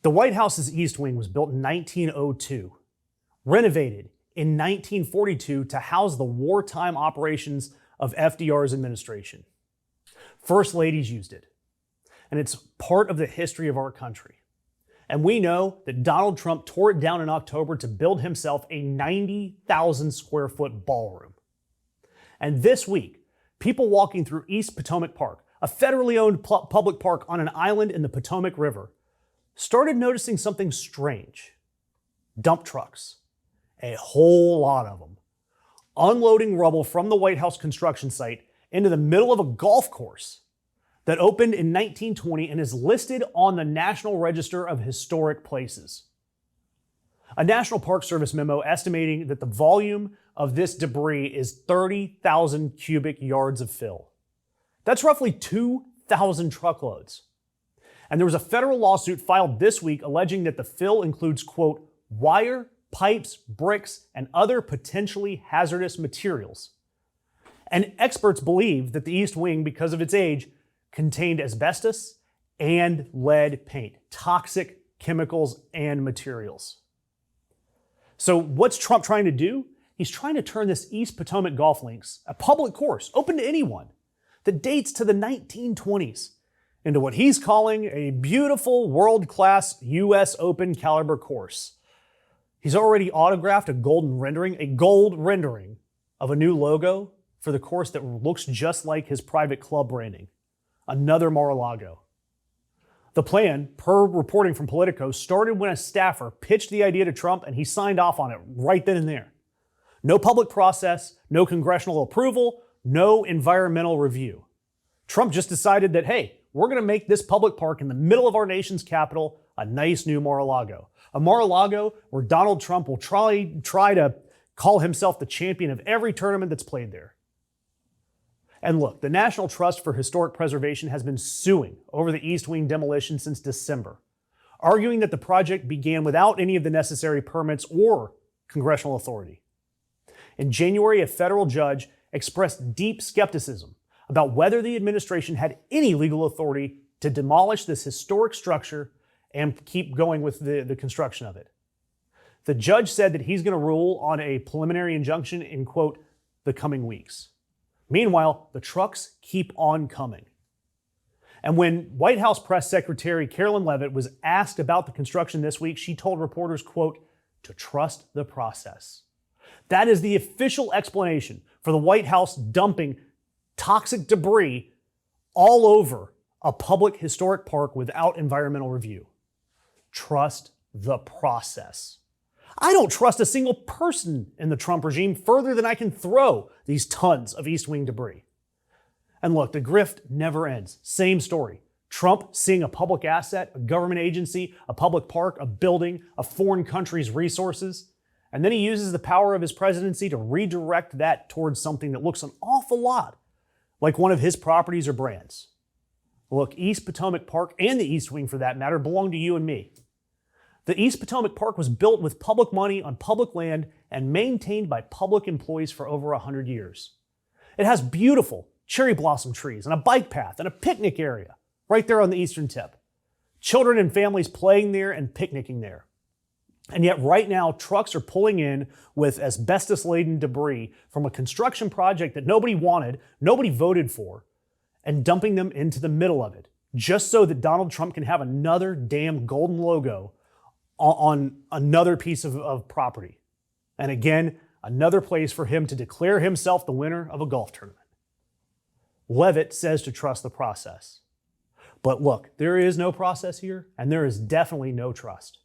The White House's East Wing was built in 1902, renovated in 1942 to house the wartime operations of FDR's administration. First ladies used it, and it's part of the history of our country. And we know that Donald Trump tore it down in October to build himself a 90,000 square foot ballroom. And this week, people walking through East Potomac Park, a federally owned public park on an island in the Potomac River, started noticing something strange. Dump trucks, a whole lot of them, unloading rubble from the White House construction site into the middle of a golf course that opened in 1920 and is listed on the National Register of Historic Places. A National Park Service memo estimating that the volume of this debris is 30,000 cubic yards of fill. That's roughly 2,000 truckloads. And there was a federal lawsuit filed this week alleging that the fill includes, quote, wire, pipes, bricks, and other potentially hazardous materials. And experts believe that the East Wing, because of its age, contained asbestos and lead paint, toxic chemicals and materials. So what's Trump trying to do? He's trying to turn this East Potomac Golf Links, a public course open to anyone, that dates to the 1920s, into what he's calling a beautiful world-class U.S. Open caliber course. He's already autographed a gold rendering of a new logo for the course that looks just like his private club branding, another Mar-a-Lago. The plan, per reporting from Politico, started when a staffer pitched the idea to Trump and he signed off on it right then and there. No public process, no congressional approval, no environmental review. Trump just decided that, hey, we're going to make this public park in the middle of our nation's capital a nice new Mar-a-Lago. A Mar-a-Lago where Donald Trump will try to call himself the champion of every tournament that's played there. And look, the National Trust for Historic Preservation has been suing over the East Wing demolition since December, arguing that the project began without any of the necessary permits or congressional authority. In January, a federal judge expressed deep skepticism about whether the administration had any legal authority to demolish this historic structure and keep going with the construction of it. The judge said that he's going to rule on a preliminary injunction in, quote, the coming weeks. Meanwhile, the trucks keep on coming. And when White House Press Secretary Carolyn Leavitt was asked about the construction this week, she told reporters, quote, to trust the process. That is the official explanation for the White House dumping toxic debris all over a public historic park without environmental review. Trust the process. I don't trust a single person in the Trump regime further than I can throw these tons of East Wing debris. And look, the grift never ends. Same story. Trump seeing a public asset, a government agency, a public park, a building, a foreign country's resources, and then he uses the power of his presidency to redirect that towards something that looks an awful lot like one of his properties or brands. Look, East Potomac Park, and the East Wing for that matter, belong to you and me. The East Potomac Park was built with public money on public land and maintained by public employees for over 100 years. It has beautiful cherry blossom trees and a bike path and a picnic area right there on the eastern tip. Children and families playing there and picnicking there. And yet right now, trucks are pulling in with asbestos-laden debris from a construction project that nobody wanted, nobody voted for, and dumping them into the middle of it, just so that Donald Trump can have another damn golden logo on another piece of property. And again, another place for him to declare himself the winner of a golf tournament. Leavitt says to trust the process. But look, there is no process here, and there is definitely no trust.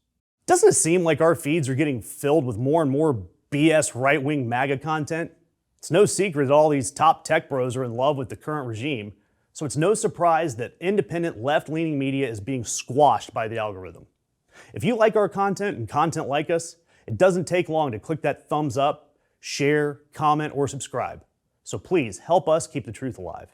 Doesn't it seem like our feeds are getting filled with more and more BS right-wing MAGA content? It's no secret that all these top tech bros are in love with the current regime, so it's no surprise that independent left-leaning media is being squashed by the algorithm. If you like our content and content like us, it doesn't take long to click that thumbs up, share, comment, or subscribe. So please help us keep the truth alive.